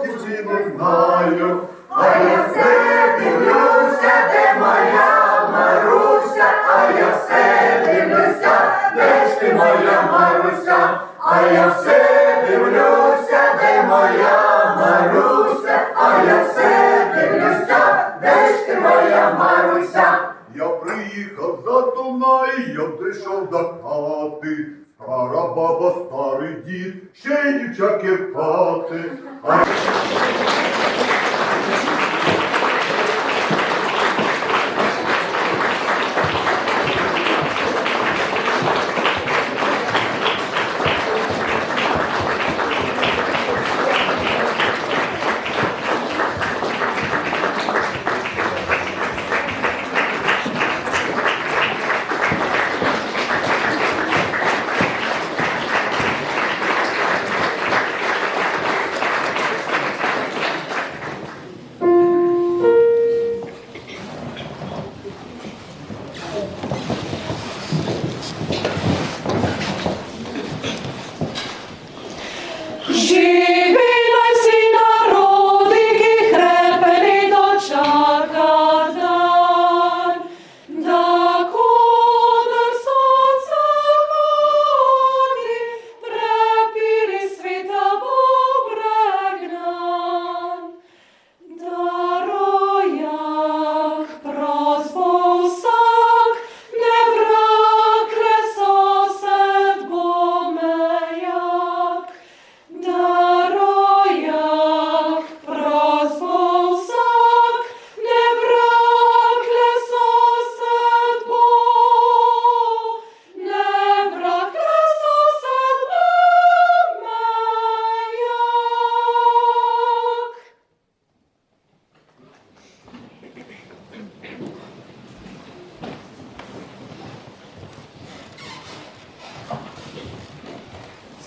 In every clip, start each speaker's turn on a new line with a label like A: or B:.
A: дівчину знаю, а я все дивлюся, де моя Маруся, а я все дивлюся, де ж ти моя Маруся, а я все дивлюся, де моя Маруся, а я все дивлюся, де ж ти моя Маруся. Я приїхав за Дунай, я прийшов до хати, стара баба, старий дід, ще й дівчаки в хати.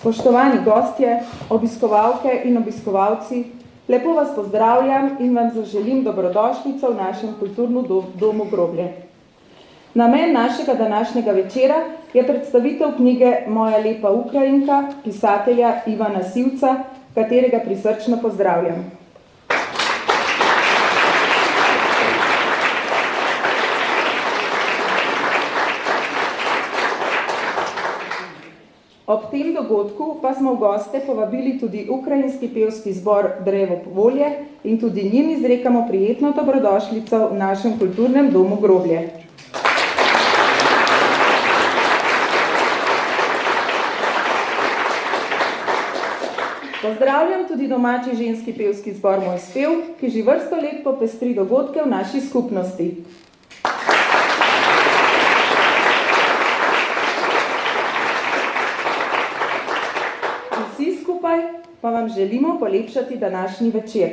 B: Spoštovani gostje, obiskovalke in obiskovalci, lepo vas pozdravljam in vam zaželim dobrodošlico v našem kulturnem domu Groblje. Namen našega današnjega večera je predstavitev knjige Moja lepa Ukrajinka, pisatelja Ivana Sivca, katerega prisrčno pozdravljam. Ob tem dogodku pa smo v goste povabili tudi ukrajinski pevski zbor Drevo Volje in tudi njim izrekamo prijetno dobrodošlico v našem kulturnem domu Groblje. Pozdravljam tudi domači ženski pevski zbor Moj spev, ki že vrsto let popestri dogodke v naši skupnosti. Pa vam želimo polepšati današnji večer.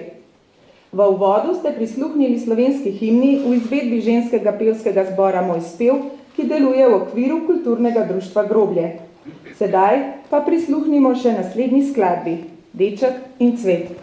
B: V uvodu ste prisluhnili slovenski himni v izvedbi ženskega pevskega zbora Moj spev, ki deluje v okviru kulturnega društva Groblje. Sedaj pa prisluhnimo še naslednji skladbi Deček in cvet.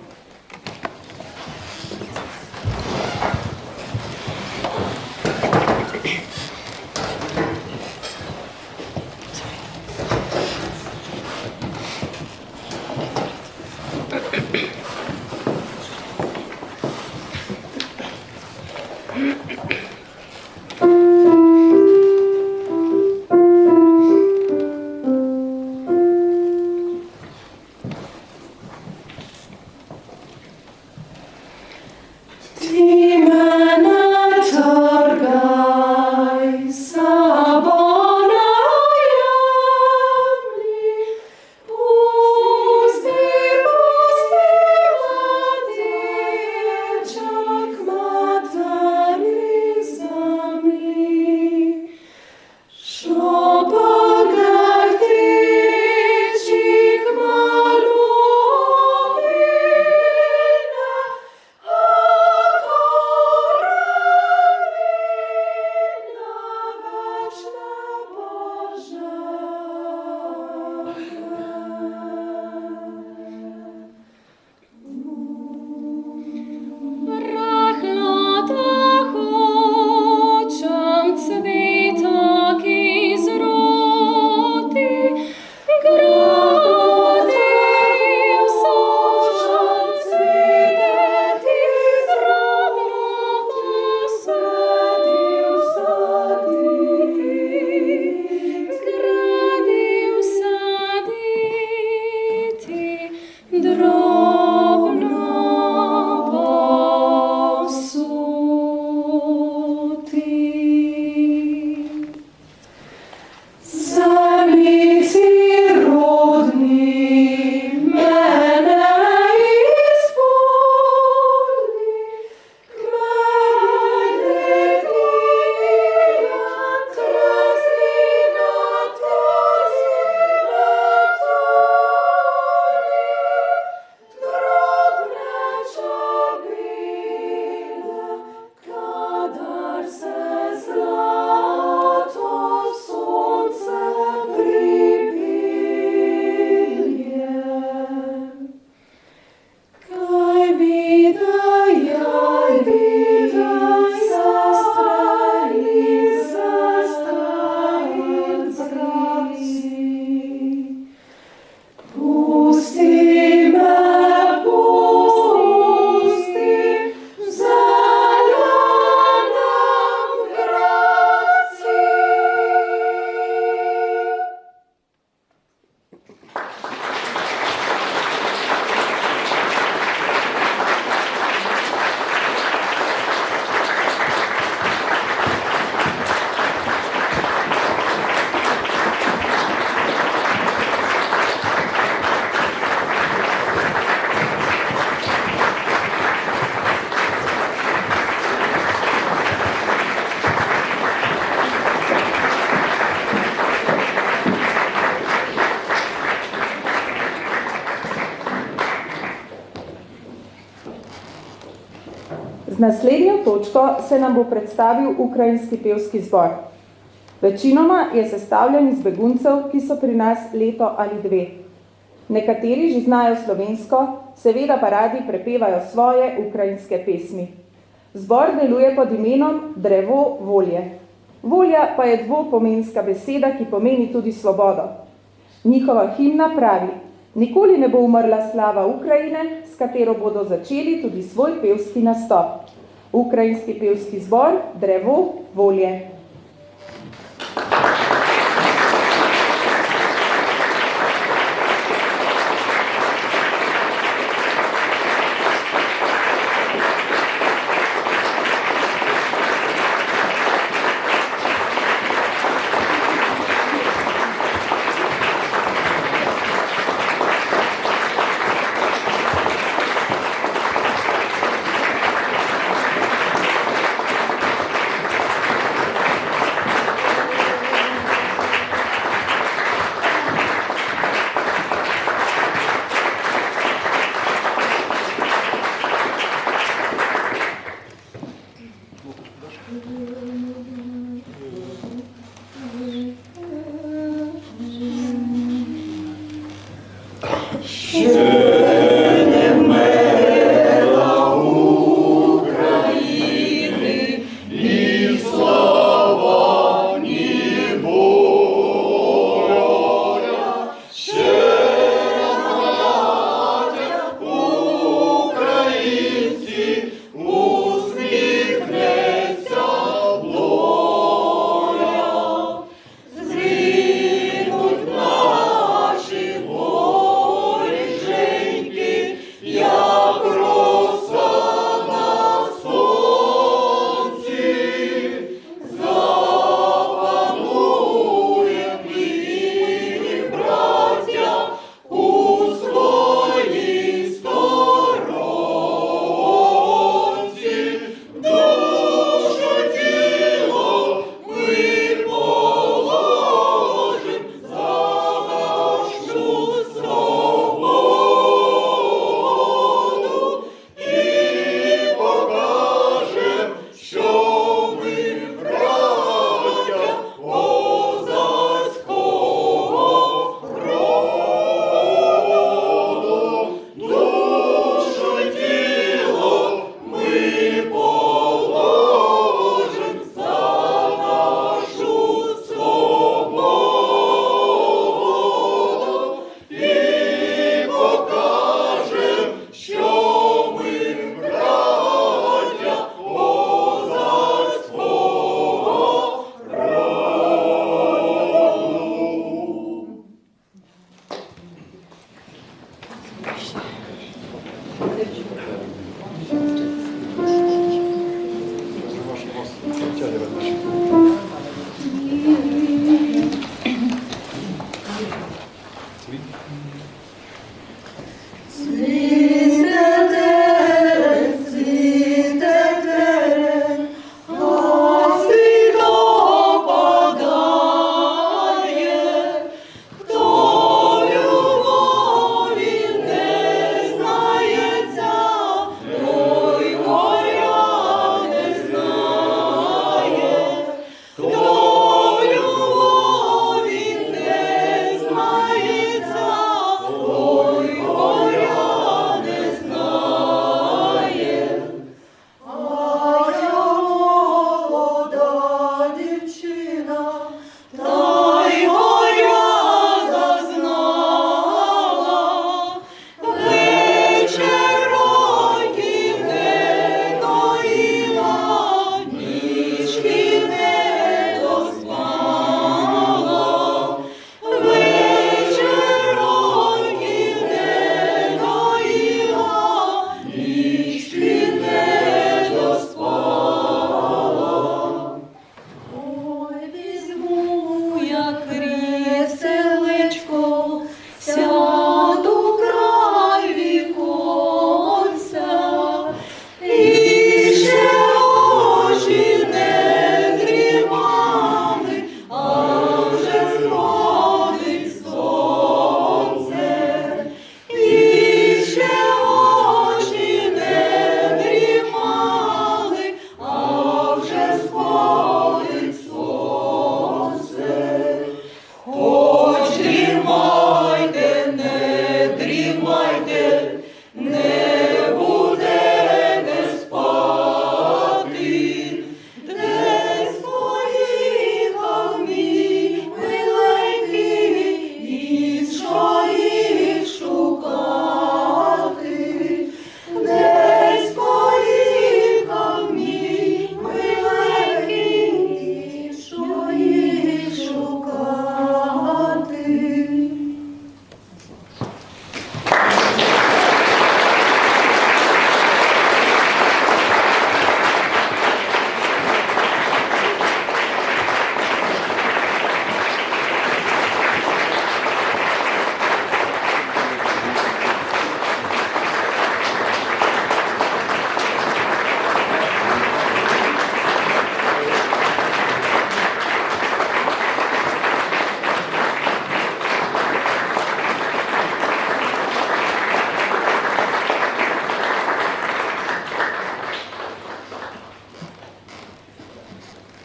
B: Z naslednjo točko se nam bo predstavil ukrajinski pevski zbor. Večinoma je sestavljen iz beguncev, ki so pri nas leto ali dve. Nekateri že znajo slovensko, seveda pa radi prepevajo svoje ukrajinske pesmi. Zbor deluje pod imenom Drevo volje. Volja pa je dvopomenska beseda, ki pomeni tudi svobodo. Njihova himna pravi: nikoli ne bo umrla slava Ukrajine, s katero bodo začeli tudi svoj pevski nastop. Ukrajinski pevski zbor Drevo volje.
C: Знається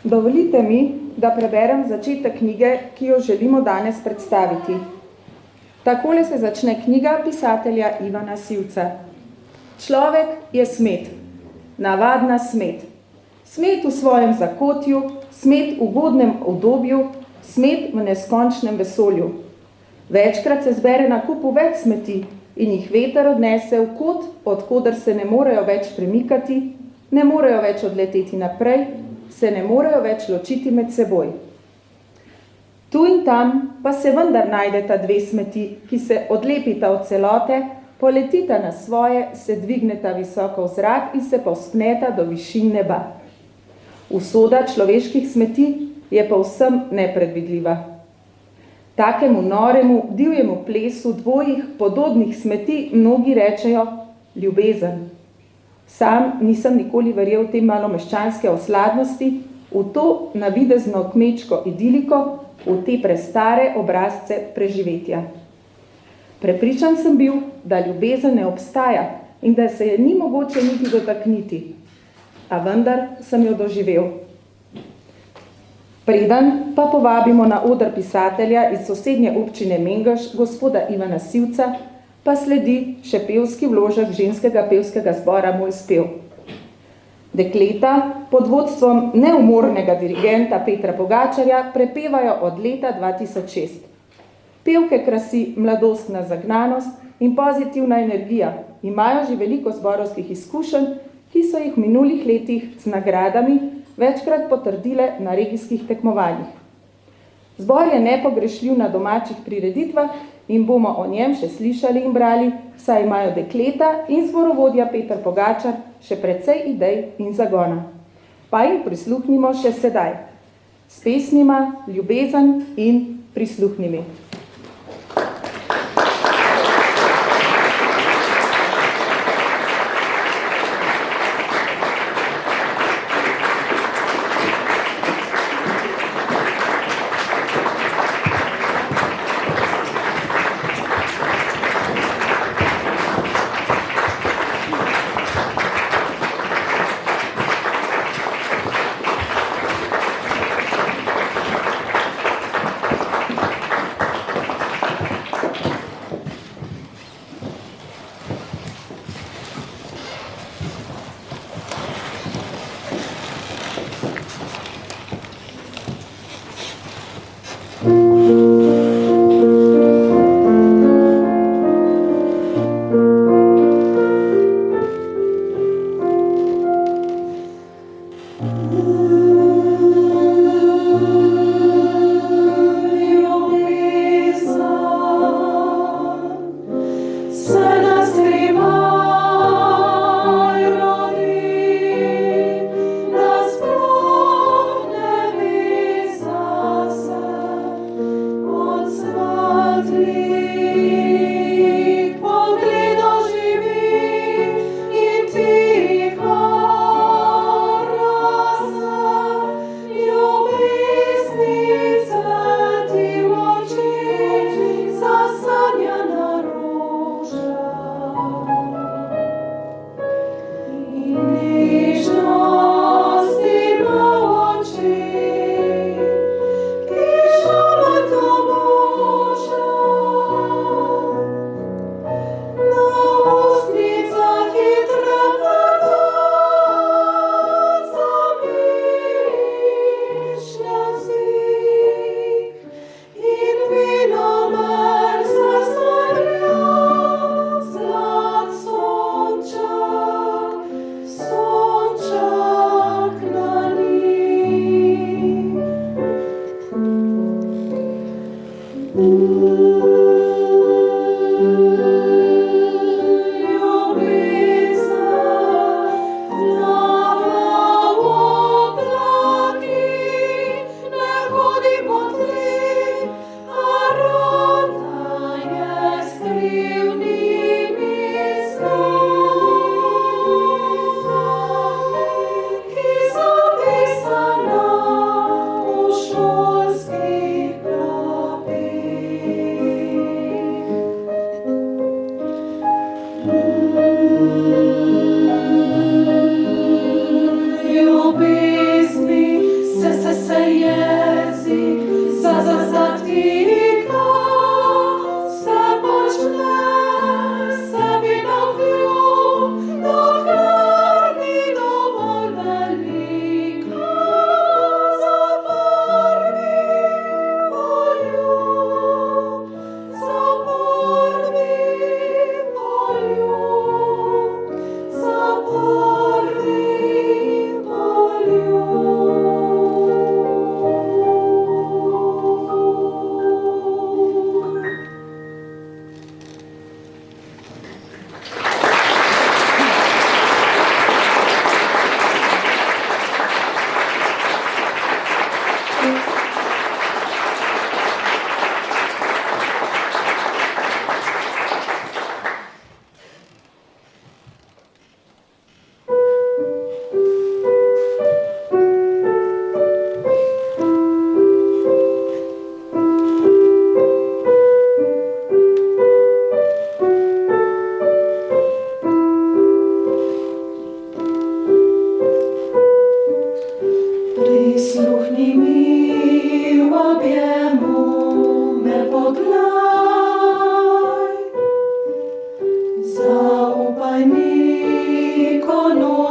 B: Dovolite mi, da preberem začetek knjige, ki jo želimo danes predstaviti. Takole se začne knjiga pisatelja Ivana Sivca. Človek je smet, navadna smet. Smet v svojem zakotju, smet v ugodnem obdobju, smet v neskončnem vesolju. Večkrat se zbere na kupu več smeti in jih veter odnese v kot, odkoder se ne morejo več premikati, ne morejo več odleteti naprej, se ne morejo več ločiti med seboj. Tu in tam pa se vendar najdeta dve smeti, ki se odlepita od celote, poletita na svoje, se dvigneta visoko v zrak in se povzpneta do višin neba. Usoda človeških smeti je povsem nepredvidljiva. Takemu noremu, divjemu plesu dvojih podobnih smeti mnogi rečejo ljubezen. Sam nisem nikoli verjel v te malomeščanske osladnosti, v to navidezno kmečko idiliko, v te prestare obrazce preživetja. Prepričan sem bil, da ljubezen ne obstaja in da se je ni mogoče niti dotakniti, a vendar sem jo doživel. Preden pa povabimo na oder pisatelja iz sosednje občine Mengeš, gospoda Ivana Sivca, pa sledi še pevski vložek ženskega pevskega zbora Moj spev. Dekleta pod vodstvom neumornega dirigenta Petra Pogačarja prepevajo od leta 2006. Pevke krasi mladostna zagnanost in pozitivna energija, imajo že veliko zborovskih izkušenj, ki so jih v minulih letih z nagradami večkrat potrdile na regijskih tekmovanjih. Zbor je nepogrešljiv na domačih prireditvah in bomo o njem še slišali in brali, saj imajo dekleta in zborovodja Peter Pogačar še precej idej in zagona. Pa jim prisluhnimo še sedaj. S pesmima Ljubezen in Prisluhnimi.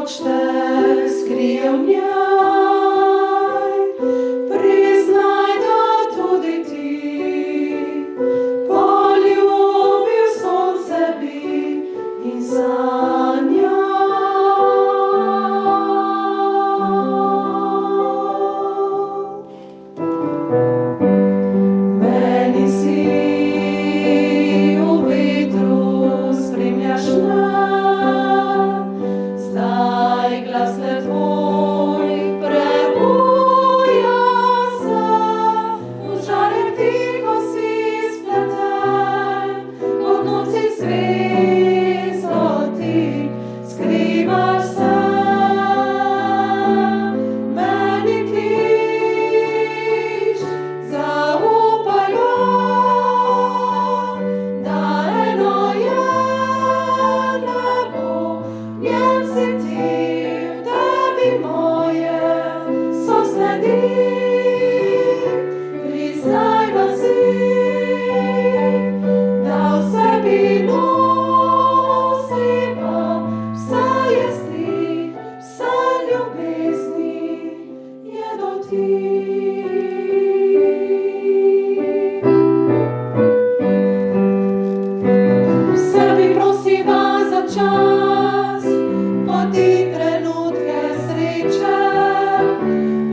C: hočte skrije v njej, priznaj, da tudi ti poljubil som sebi in sanjal. Meni si v vetru spremljaš me, zdaj glas le tvoj prebuja se, v žarek tiho si spleten, kot noci zvezdoti skrivaš se. Meni klič zaupajo, da eno je nebo, v njem si ti, v tebi moje so sledi. Priznajva si, da v sebi nosiva vse jesti, vse ljubezni je do ti. V sebi prosiva za čas, pa ti trenutke sreče,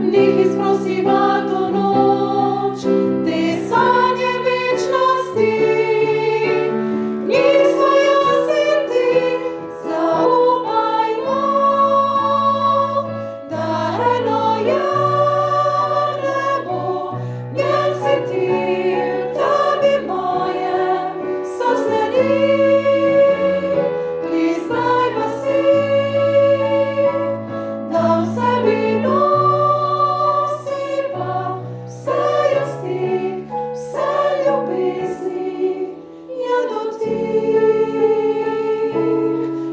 C: v njih izprosiva to noč, te sanje večnosti. V njih svoja si ti, zaupajmo, da eno je nebo, v njem si ti, v tebi moje so sledi. Priznajva si, da v sebi nosiva vse jesti, vse ljubezni je do ti.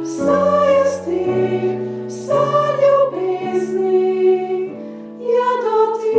C: Vse jesti, vse ljubezni je do ti.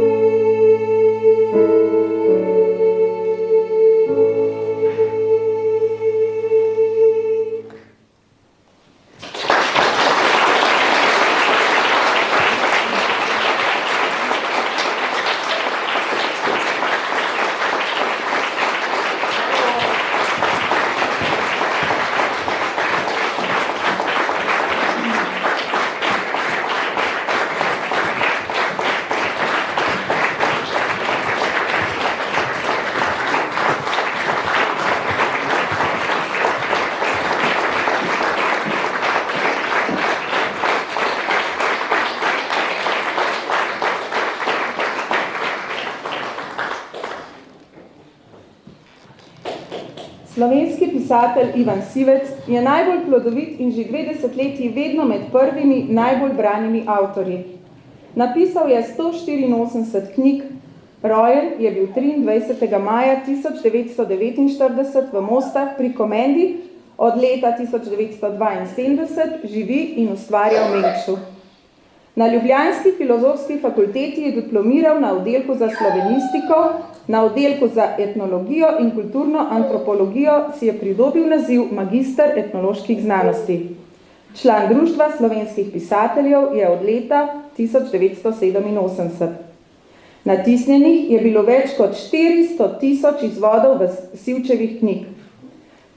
B: Slovenski pisatelj Ivan Sivec je najbolj plodovit in že 2 desetletji vedno med prvimi najbolj branimi avtorji. Napisal je 184 knjig, rojen je bil 23. maja 1949 v Mostah pri Komendi, od leta 1972 živi in ustvarja v Mengšu. Na ljubljanski filozofski fakulteti je diplomiral na oddelku za slovenistiko, na oddelku za etnologijo in kulturno antropologijo si je pridobil naziv magister etnoloških znanosti. Član Društva slovenskih pisateljev je od leta 1987. Natisnjenih je bilo več kot 400.000 izvodov v Sivčevih knjig.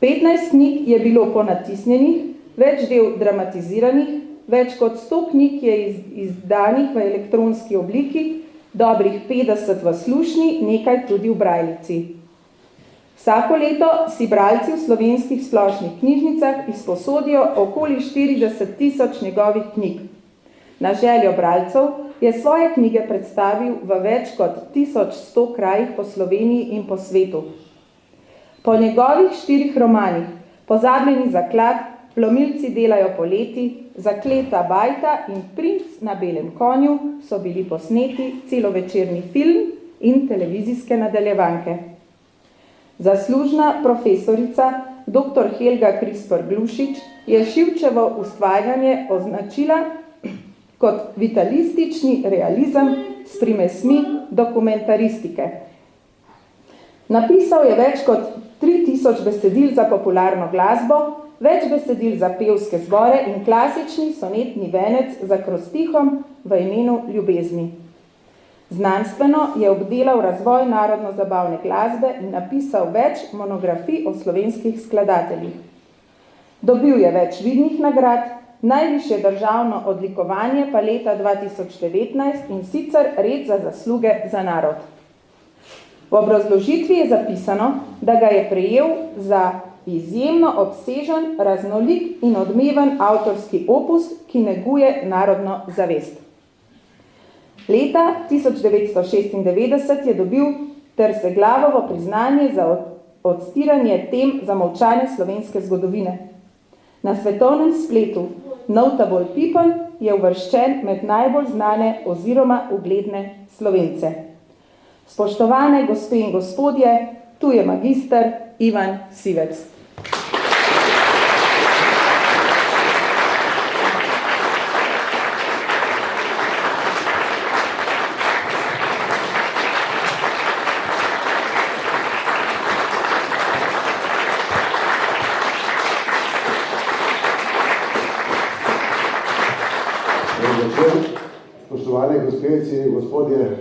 B: 15 knjig je bilo ponatisnjenih, več del dramatiziranih, več kot 100 knjig je izdanih v elektronski obliki, dobrih 50 v slušni, nekaj tudi v brajlici. Vsako leto si bralci v slovenskih splošnih knjižnicah izposodijo okoli 40.000 njegovih knjig. Na željo bralcev je svoje knjige predstavil v več kot 1100 krajih po Sloveniji in po svetu. Po njegovih 4 romanih, Pozabljeni zaklad, Plomilci delajo poleti, Zakleta bajta in Princ na belem konju so bili posneti celovečerni film in televizijske nadaljevanke. Zaslužna profesorica dr. Helga Krispr-Glušič je Šivčevo ustvarjanje označila kot vitalistični realizem s primesmi dokumentaristike. Napisal je več kot 3000 besedil za popularno glasbo, več besedil za pevske zbore in klasični sonetni venec za akrostihom v imenu ljubezni. Znanstveno je obdelal razvoj narodno-zabavne glasbe in napisal več monografij o slovenskih skladateljih. Dobil je več vidnih nagrad, najvišje državno odlikovanje pa leta 2019 in sicer red za zasluge za narod. V obrazložitvi je zapisano, da ga je prejel za izjemno obsežen, raznolik in odmeven avtorski opus, ki neguje narodno zavest. Leta 1996 je dobil Terseglavovo priznanje za odstiranje tem zamolčane slovenske zgodovine. Na svetovnem spletu Notable People je uvrščen med najbolj znane oziroma ugledne Slovence. Spoštovane gospe in gospodje, tu je magister Ivan Sivec.
D: Spoštovane gospeci in gospodje,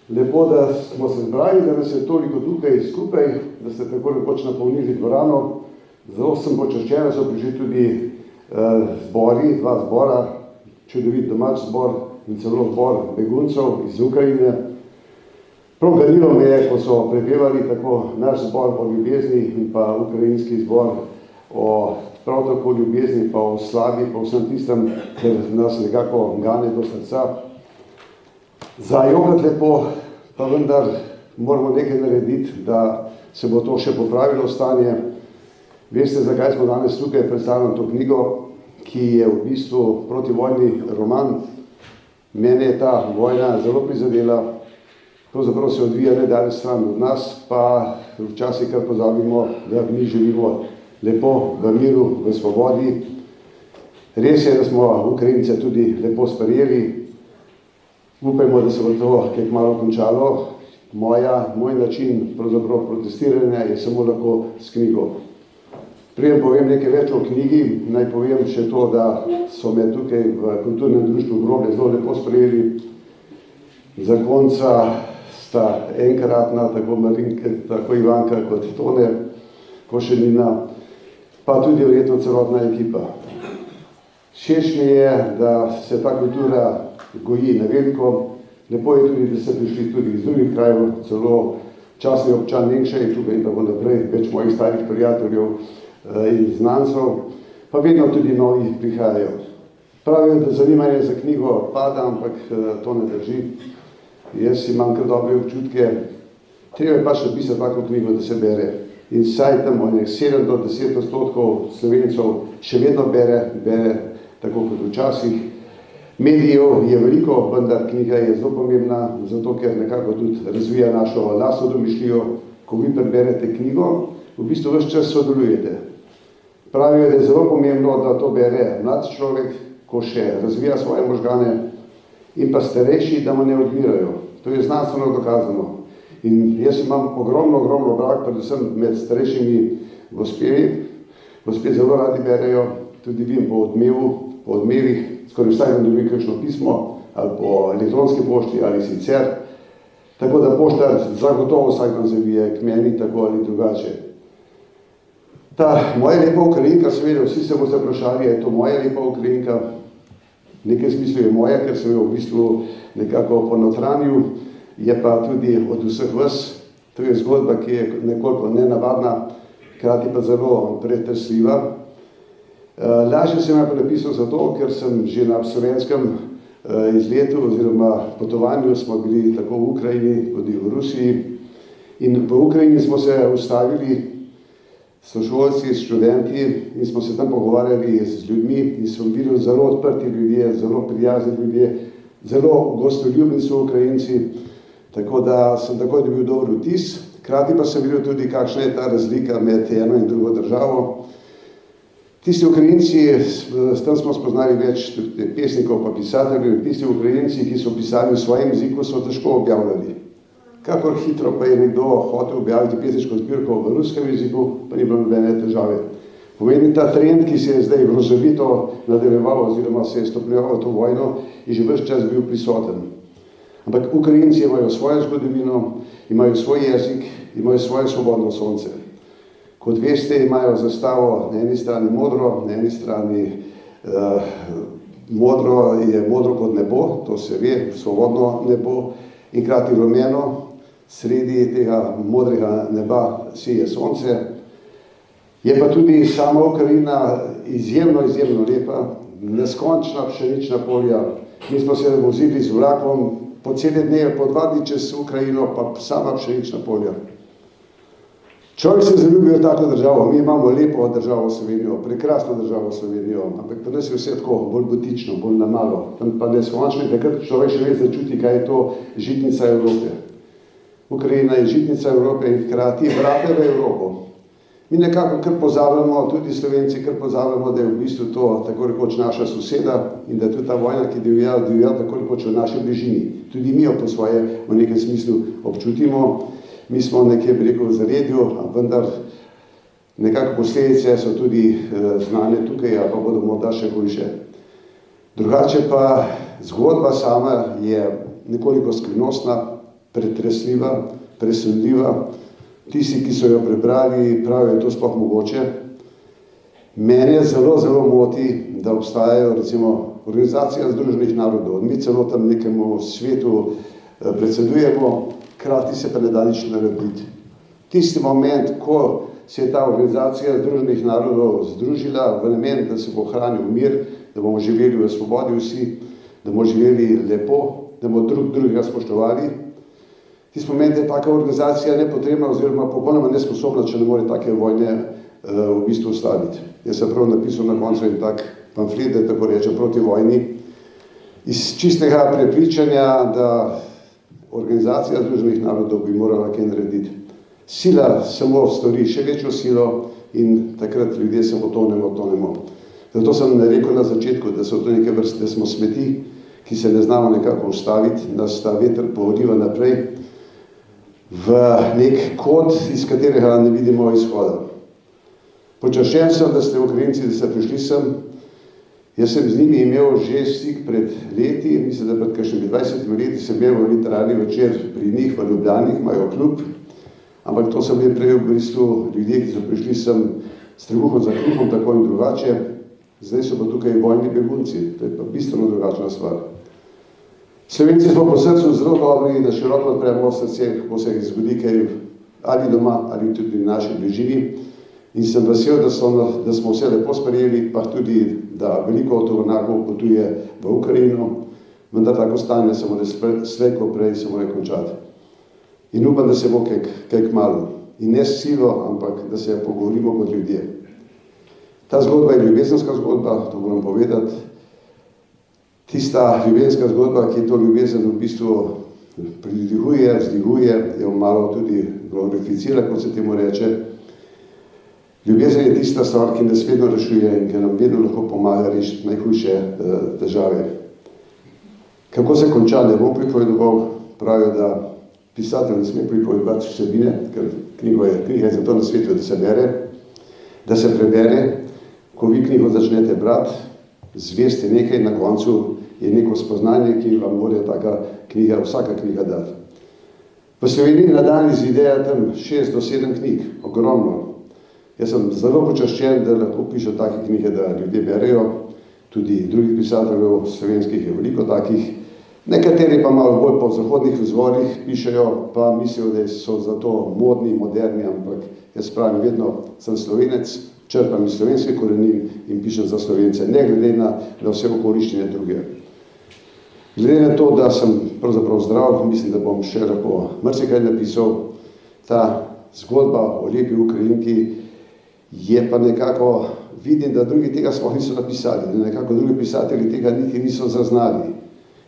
D: lepo, da smo se zbrali, da nas je toliko tukaj skupaj, da ste tako rekoč napolnili dvorano. Zelo sem počaščen, da so prišli tudi zbori, dva zbora, čudovit domač zbor in celo zbor beguncev iz Ukrajine. Prav ganilo me je, ko so prepevali tako naš zbor o ljubezni in pa ukrajinski zbor o prav tako ljubezni, pa o slavi, pa vsem tistem, ker nas nekako gane do srca. Zajokati lepo, pa vendar moramo nekaj narediti, da se bo to še popravilo stanje. Veste, zakaj smo danes tukaj predstavljali to knjigo, ki je v bistvu protivojni roman. Mene je ta vojna zelo prizadela, pravzaprav se odvija nedaleč stran od nas, pa včasih kar pozabimo, da mi živimo lepo v miru, v svobodi. Res je, da smo Ukrajince tudi lepo sprejeli. Upajmo, da se bo to kaj malo končalo. Moj način pravzaprav protestiranja je samo lahko s knjigo. Preden povem nekaj več o knjigi, naj povem še to, da so me tukaj v kulturnem društvu Groblje zelo lepo sprejeli. Zakonca sta enkratna, tako Marinka, tako Ivanka kot Tone Košenina, pa tudi verjetno celotna ekipa. Všeč mi je, da se ta kultura goji na veliko. Lepo je tudi, da ste prišli tudi iz drugih krajev, celo častni občan Nemša je tukaj in tako naprej, več mojih starih prijateljev in znancev, pa vedno tudi novi prihajajo. Pravijo, da zanimanje za knjigo pada, ampak to ne drži. Jaz imam kar dobre občutke. Treba je pač napisati tako knjigo, da se bere. In vsaj tam 7 do 10% Slovencev še vedno bere tako kot včasih. Medijev je veliko, vendar knjiga je zelo pomembna, zato ker nekako tudi razvija našo lastno domišljijo. Ko vi preberete knjigo, v bistvu ves čas sodelujete. Pravijo, da je zelo pomembno, da to bere mlad človek, ko še razvija svoje možgane, in pa starejši, da mu ne odmirajo. To je znanstveno dokazano. In jaz imam ogromno brak, predvsem med starejšimi gospevi. Gospe zelo radi berejo, tudi vim po odmevih, skoraj vsaj nam dobi kakšno pismo, ali po elektronski pošti, ali sicer. Tako da poštar zagotovo vsak dan zavije k meni, tako ali drugače. Ta moja lepa Ukrajinka, seveda, vsi se boste vprašali, je to moja lepa Ukrajinka. V nekem smislu je moja, ker sem jo v bistvu nekako ponotranil, je pa tudi od vseh vas. To je zgodba, ki je nekoliko nenavadna, hkrati pa zelo pretresljiva. Lažje sem jo napisal zato, ker sem že na absolventskem izletu oziroma potovanju smo bili tako v Ukrajini, tudi v Rusiji. In v Ukrajini smo se ustavili sošolci, študenti in smo se tam pogovarjali z ljudmi in smo bili zelo odprti ljudje, zelo prijazni ljudje, zelo gostoljubni so Ukrajinci, tako da sem takoj dobil dober vtis. Hkrati pa sem videl tudi, kakšna je ta razlika med eno in drugo državo. Tisti Ukrajinci, s tem smo spoznali več pesnikov pa pisateljev, tisti Ukrajinci, ki so pisali v svojem jeziku, so težko objavljali. Kakor hitro pa je nekdo hotel objaviti pesniško zbirko v ruskem jeziku, pa ni bilo nobene težave. Pomeni ta trend, ki se je zdaj grozovito nadaljeval oziroma se je stopnjeval to vojno, je že ves čas bil prisoten. Ampak Ukrajinci imajo svojo zgodovino, imajo svoj jezik, imajo svoje svobodno sonce. Kot veste, imajo zastavo na eni strani modro, na eni strani modro je modro kot nebo, to se ve, svobodno nebo, in krati rumeno, sredi tega modrega neba sije sonce. Je pa tudi sama Ukrajina izjemno, izjemno lepa, neskončna pšenična polja. Mi smo se vozili z vlakom po cele dneve, po 2 dni čez Ukrajino, pa sama pšenična polja. Človek se zaljubi v tako državo, mi imamo lepo državo Slovenijo, prekrasno državo Slovenijo, ampak pri nas je vse tako bolj butično, bolj na malo. Tam pa neskončno, takrat človek še res začuti, kaj je to žitnica Evrope. Ukrajina je žitnica Evrope in hkrati vrata v Evropo. Mi nekako kar pozabljamo, tudi Slovenci kar pozabljamo, da je v bistvu to tako rekoč naša soseda in da je tudi ta vojna, ki divja tako rekoč v naši bližini. Tudi mi jo po svoje v nekem smislu občutimo. Mi smo nekje, bi rekel, v zaredju, vendar nekako posledice so tudi znane tukaj, pa bodo morda še hujše. Drugače pa zgodba sama je nekoliko skrivnostna, pretresljiva, presenljiva. Tisti, ki so jo prebrali, pravijo, je to sploh mogoče. Mene zelo, zelo moti, da obstajajo recimo Organizacija Združenih narodov. Mi celo tam nekemu svetu predsedujemo, hkrati se pa ne da nič narediti. Tisti moment, ko se je ta Organizacija Združenih narodov združila v namen, da se bo ohranil mir, da bomo živeli v svobodi vsi, da bomo živeli lepo, da bomo drugega spoštovali. Tisti moment je taka organizacija nepotrebna oziroma popolnoma nesposobna, če ne more take vojne v bistvu ustaviti. Jaz sem prav napisal na koncu en tak pamflet, da tako rečem, proti vojni, iz čistega prepričanja, da Organizacija Združenih narodov bi morala kaj narediti. Sila samo stori še večjo silo in takrat ljudje samo tonemo. Zato sem rekel na začetku, da so to neke vrste, da smo smeti, ki se ne znamo nekako ustaviti, nas ta veter povodiva naprej v nek kot, iz katerega ne vidimo izhoda. Počaščen sem, da ste Ukrajinci, da ste prišli sem. Jaz sem z njimi imel že stik pred leti, mislim, da pred kakšnimi 20 leti sem imel v literarni večer pri njih v Ljubljani, imajo klub, ampak to so bili prej v bistvu ljudje, ki so prišli sem s trebuhom za kruhom, tako in drugače. Zdaj so pa tukaj vojni begunci, to je pa bistveno drugačna stvar. Slovenci smo po srcu zelo dobri, da široko odpremo srce, ko se jih zgodi kaj ali doma, ali tudi v naši bližini. In sem vesel, da smo vse lepo sprejeli, pa tudi, da veliko tovornjakov potuje v Ukrajino, vendar tako stanje se mora slej ko prej se mora končati. In upam, da se bo kaj kmalu. In ne s silo, ampak da se pogovorimo kot ljudje. Ta zgodba je ljubezenska zgodba, to moram povedati. Tista ljubezenska zgodba, ki to ljubezen v bistvu pridihuje, vzdihuje, jo malo tudi glorificira, kot se temu reče. Ljubezen je tista stvar, ki nas vedno rešuje in ki nam vedno lahko pomaga rešiti najhujše težave. Kako se konča, ne bom pripovedoval, pravijo, da pisatelj ne sme pripovedovati vsebine, ker knjiga je zato na svetu, da se bere, da se prebere. Ko vi knjigo začnete brati, zveste nekaj, na koncu je neko spoznanje, ki vam mora taka knjiga, vsaka knjiga dati. V Sloveniji na dan izide tam 6 do 7 knjig, ogromno. Jaz sem zelo počaščen, da lahko pišem take knjige, da ljudje berejo, tudi drugih pisateljev slovenskih je veliko takih. Nekateri pa malo bolj po zahodnih izvorih pišejo, pa mislijo, da so zato modni, moderni, ampak jaz pravim, vedno sem Slovenec, črpam iz slovenskih korenin in pišem za Slovence, ne glede na vse okoliščine druge. Glede na to, da sem pravzaprav zdrav, mislim, da bom še lahko marsikaj napisal. Ta zgodba o lepi Ukrajinki je pa nekako, vidim, da drugi tega sploh niso napisali, da nekako drugi pisatelji tega niti niso zaznali.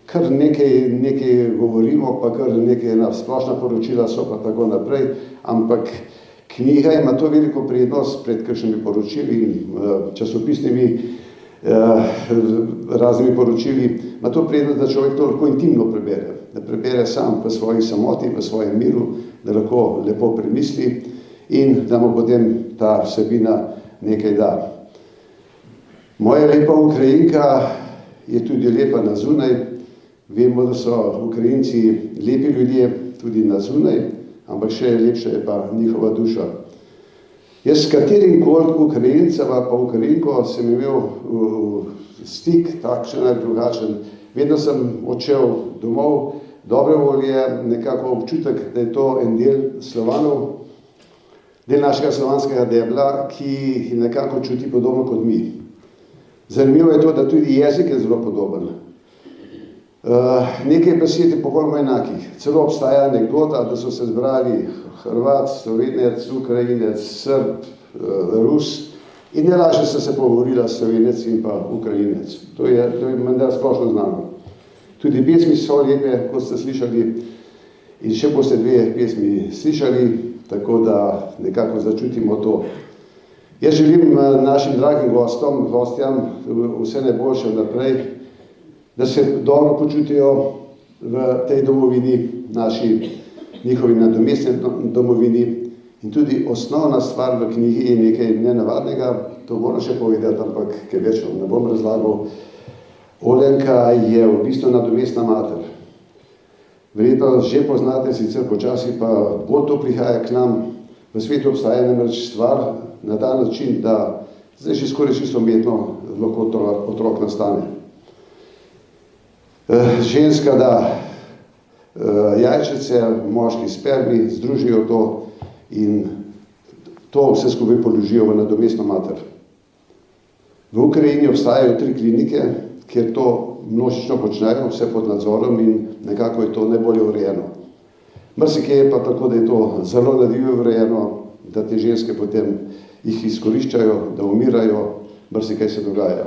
D: Kar nekaj govorimo, pa kar nekaj splošna poročila so pa tako naprej, ampak knjiga ima to veliko prednost pred kakšnimi poročili in časopisnimi raznimi poročili, ima to prednost, da človek to lahko intimno prebere, da prebere sam v svoji samoti, v svojem miru, da lahko lepo premisli in da mu potem ta vsebina nekaj da. Moja lepa Ukrajinka je tudi lepa na zunaj. Vemo, da so Ukrajinci lepi ljudje tudi na zunaj, ampak še lepša je pa njihova duša. Jaz s katerim koli Ukrajincema pa Ukrajinko sem imel stik takšen ali drugačen. Vedno sem odšel domov, dobre volje, nekako občutek, da je to en del Slovanov, del našega slovanskega debla, ki nekako čuti podobno kot mi. Zanimivo je to, da tudi jezik je zelo podoben. Nekaj besed je popolnoma enakih. Celo obstaja anekdota, da so se zbrali Hrvat, Slovenec, Ukrajinec, Srb, Rus in najlažje so se pogovorila Slovenec in pa Ukrajinec. To je menda splošno znano. Tudi pesmi so lepe, kot ste slišali, in še boste dve pesmi slišali, tako da nekako začutimo to. Jaz želim našim dragim gostjam vse najboljše naprej, da se dobro počutijo v tej domovini, njihovi nadomestni domovini. In tudi osnovna stvar v knjigi je nekaj nenavadnega, to moram še povedati, ampak kaj več ne bom razlagal. Olenka je v bistvu nadomestna mater. Verjetno že poznate, sicer počasi pa bolj to prihaja k nam. V svetu obstaja namreč stvar na ta način, da zdaj že skoraj čisto umetno lahko otrok nastane. Ženska da jajčice, moški spermi, združijo to in to vse skupaj položijo v nadomestno mater. V Ukrajini obstajajo 3 klinike, kjer to množično počnejo, vse pod nadzorom in nekako je to najbolje urejeno. Marsikje je pa tako, da je to zelo nadljivo urejeno, da te ženske potem jih izkoriščajo, da umirajo, marsikaj se dogaja.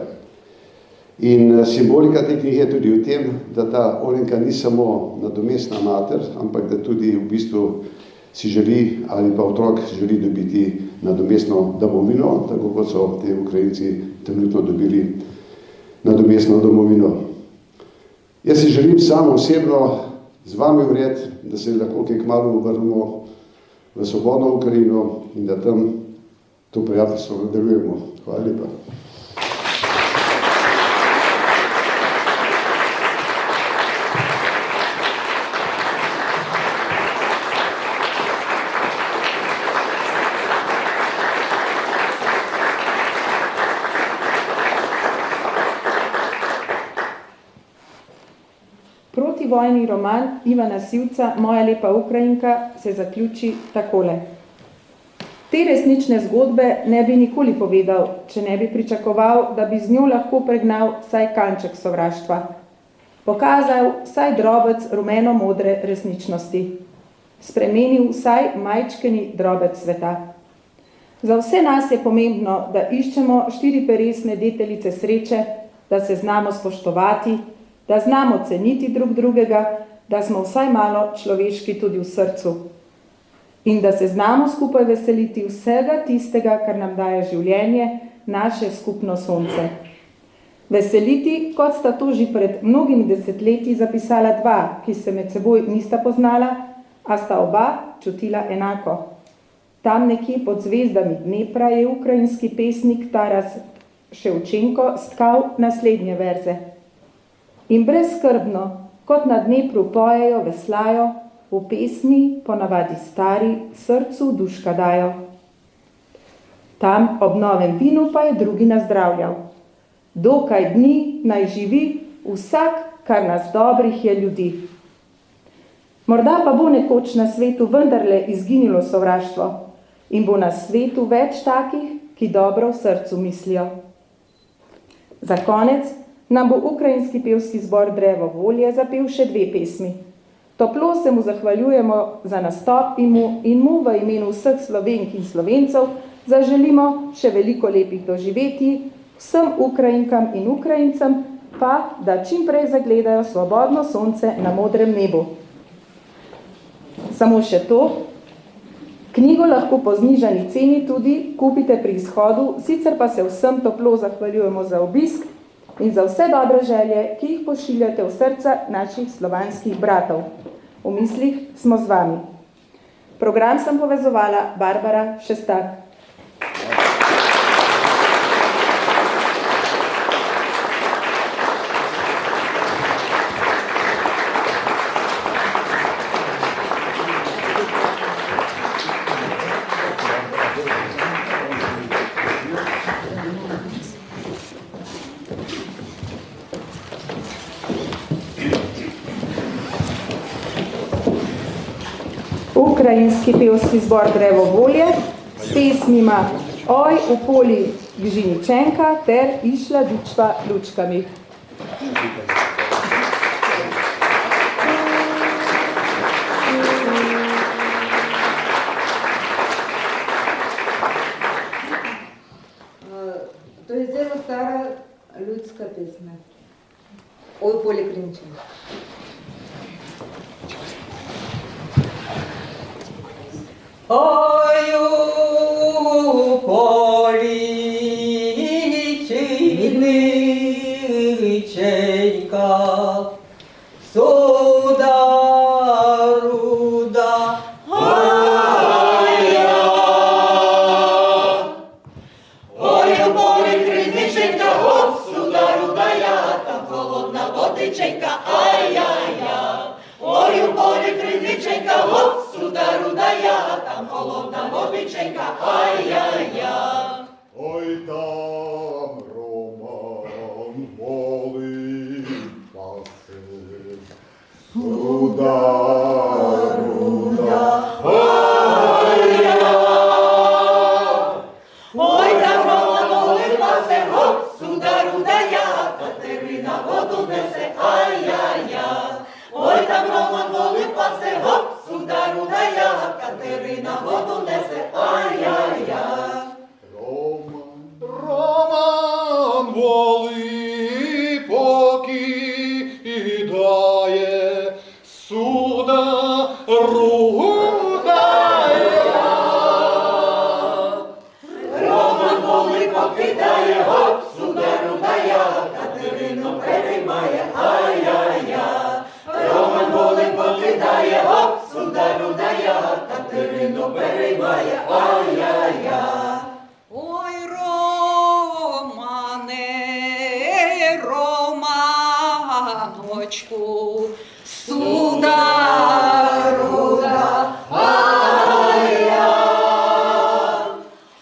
D: In simbolika te knjige je tudi v tem, da ta Olenka ni samo nadomestna mater, ampak da tudi v bistvu si želi ali pa otrok želi dobiti nadomestno domovino, tako kot so te Ukrajinci trenutno dobili nadomestno domovino. Jaz si želim samo osebno z vami vred, da se lahko kaj kmalu vrnemo v svobodno Ukrajino in da tam to prijateljstvo nadaljujemo. Hvala lepa.
B: Protivojni roman Ivana Sivca Moja lepa Ukrajinka se zaključi takole. Te resnične zgodbe ne bi nikoli povedal, če ne bi pričakoval, da bi z njo lahko pregnal vsaj kanček sovraštva. Pokazal vsaj drobec rumeno-modre resničnosti. Spremenil vsaj majčkeni drobec sveta. Za vse nas je pomembno, da iščemo štiriperesne deteljice sreče, da se znamo spoštovati, da znamo ceniti drug drugega, da smo vsaj malo človeški tudi v srcu. In da se znamo skupaj veseliti vsega tistega, kar nam daje življenje, naše skupno sonce. Veseliti, kot sta to že pred mnogimi desetletji zapisala 2, ki se med seboj nista poznala, a sta oba čutila enako. Tam nekje pod zvezdami Dnepra je ukrajinski pesnik Taras Ševčenko stkal naslednje verze. In brezskrbno, kot na Dnepru pojejo, veslajo, v pesmi, ponavadi stari, srcu duška dajo. Tam ob novem vinu pa je drugi nazdravljal. Dokaj dni naj živi vsak, kar nas dobrih je ljudi. Morda pa bo nekoč na svetu vendarle izginilo sovraštvo in bo na svetu več takih, ki dobro v srcu mislijo. Za konec nam bo ukrajinski pevski zbor Drevo volje zapel še 2 pesmi. Toplo se mu zahvaljujemo za nastop in mu v imenu vseh Slovenk in Slovencev zaželimo še veliko lepih doživetij, vsem Ukrajinkam in Ukrajincem pa, da čim prej zagledajo svobodno sonce na modrem nebu. Samo še to, knjigo lahko po znižani ceni tudi kupite pri izhodu, sicer pa se vsem toplo zahvaljujemo za obisk in za vse dobre želje, ki jih pošiljate v srca naših slovanskih bratov. V mislih smo z vami. Program sem povezovala Barbara Šestak. Ukrajinski pevski zbor Drevo volje s pesmima Oj v poli Gžiničenka ter Išla dičva lučkami.
E: To je zelo stara ljudska pesma. Oj, polje Gžiničenka.
F: Oj, u poli Gžiničenka, suda ruda,
A: Ой, у полі Гжиниченка, оп, сюда рудая, там холодна водиченька, ай-яй-я. Ой, у полі Гжиниченка, оп, сюда рудая, там холодна водиченька, ай-яй-я.
G: Ой, там роман воли пасе, суда руда,
A: Ой, там Роман воли пасе, оп, сюда рудая, Катерина воду несе, ай-яй-я. Ой, там Роман воли пасе, оп, сюда рудая, Катерина воду несе, ай-яй-я.
G: Роман воли покидає, суда рудая.
A: Роман воли покидає, оп, сюда рудая, Катерину переймає, ай-яй-я. Роман воли покидає, оп, сюда рудая, Катерину переймає, ай-яй-я.
F: ой, Романе, Романочку, суда руда,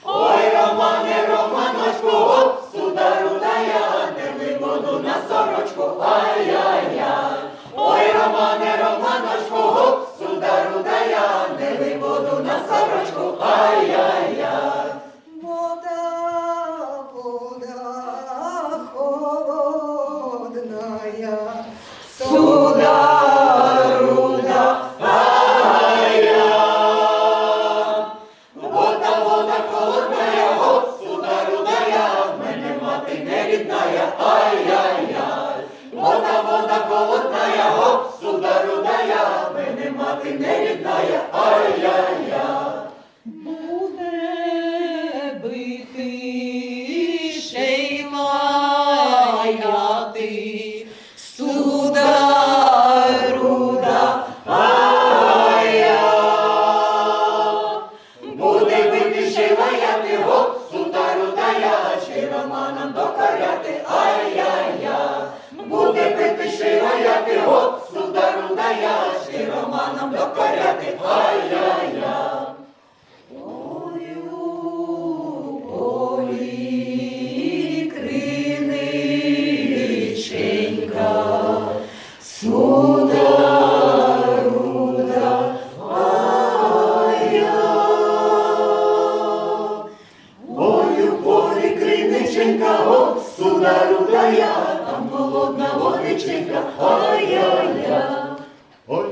A: Ой, Романе, Романочку, оп, сюда рудая, дали воду на сорочку, ай-яй-я. Ой, Романе, Романочку, оп, сюда рудая, дали воду на сорочку, ай-яй-я.
F: вода, вода холодная,
A: Сюда руда, ай-я. Вода, вода холодная, оп, сюда рудая, мене мати не рідная, ай-яй-я. Вода, вода холодная, оп, сюда рудая, мене мати не рідная, ай-яй-я.
F: буде бити ще й лаяти, суда руда,
A: ай-я. Буде бити ще й лаяти, оп, сюда рудая, ще й Романом докоряти, ай-яй-я. Буде бити ще й лаяти, оп, сюда рудая, ще й Романом докоряти, ай-яй-я. Ой, у полі Криниченька, суда руда, ай-я. Ой, у полі Криниченка, оп, суда рудая, там холодна водиченька, ай-яй-я.
G: Ой,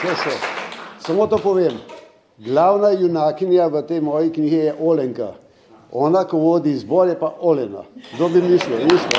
D: Що? Samo to povem. Glavna junakinja v tej moji knjigi je Olenka. Ona, ko vodi izbor, je pa Olena. Kdo bi mislil? Nismo.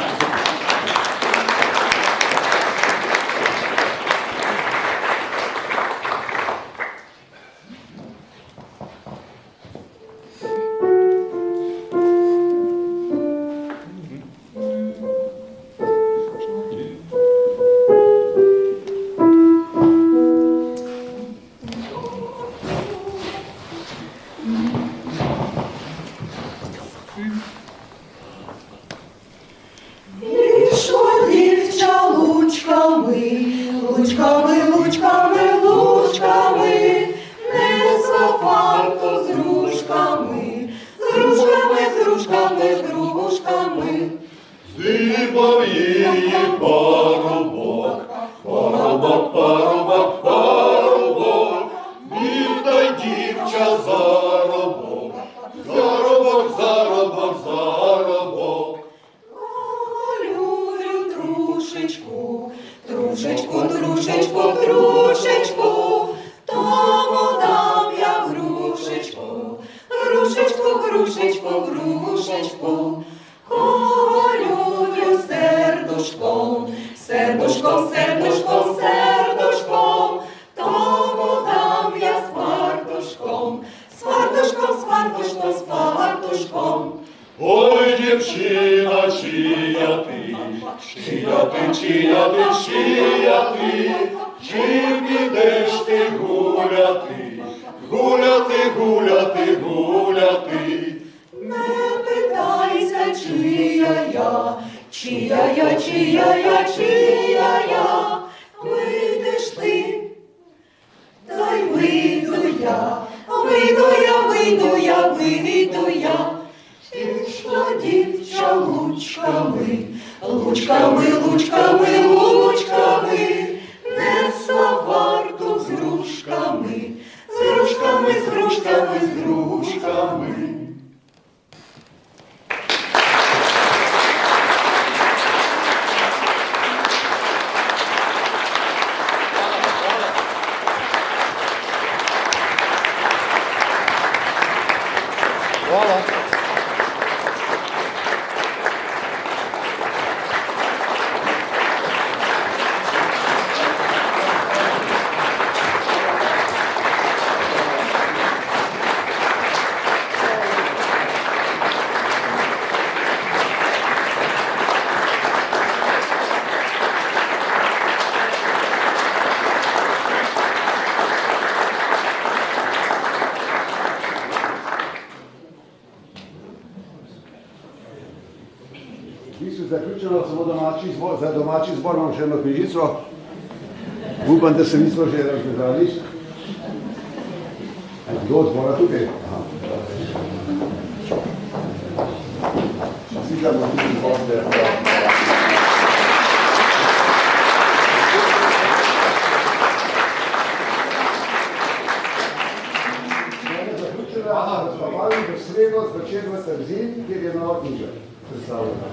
F: з грушками, з грушками, з грушками, з грушками.
G: Здибав її парубок, парубок, парубок, парубок, віддай дівча заробок, заробок, заробок, заробок.
F: Люблю трушечку, трушечку, трушечку, трушечку, тому дам я грушечку, грушечку, грушечку, грушечку. Кого люблю сердушком, сердушком, сердушком, сердушком, тому дам я з фартушком, з фартушком, з фартушком, з фартушком.
G: Ой, дівчина, чия ти, чия ти, чия ти, чия ти, чим підеш ти гуляти, гуляти, гуляти, гуляти.
F: Не питайся, чия я, чия я, чия я, чия я, вийдеш ти, та й вийду я, вийду я, вийду я, вийду я. Пішла дівча лучками, лучками, лучками, лучками, несла варту з грушками, з грушками, з грушками, з грушками.
G: Хвала.
D: Mislim, zaključeno samo za domači zbor imam še eno knjižico. Upam, da se nismo že razgledali. Kdo od zbora tukaj? Aha. Čestitam vam tudi goste. Zaključena, razpravljali v sredo zvečer v Trzin, kjer je nova knjiga predstavljena.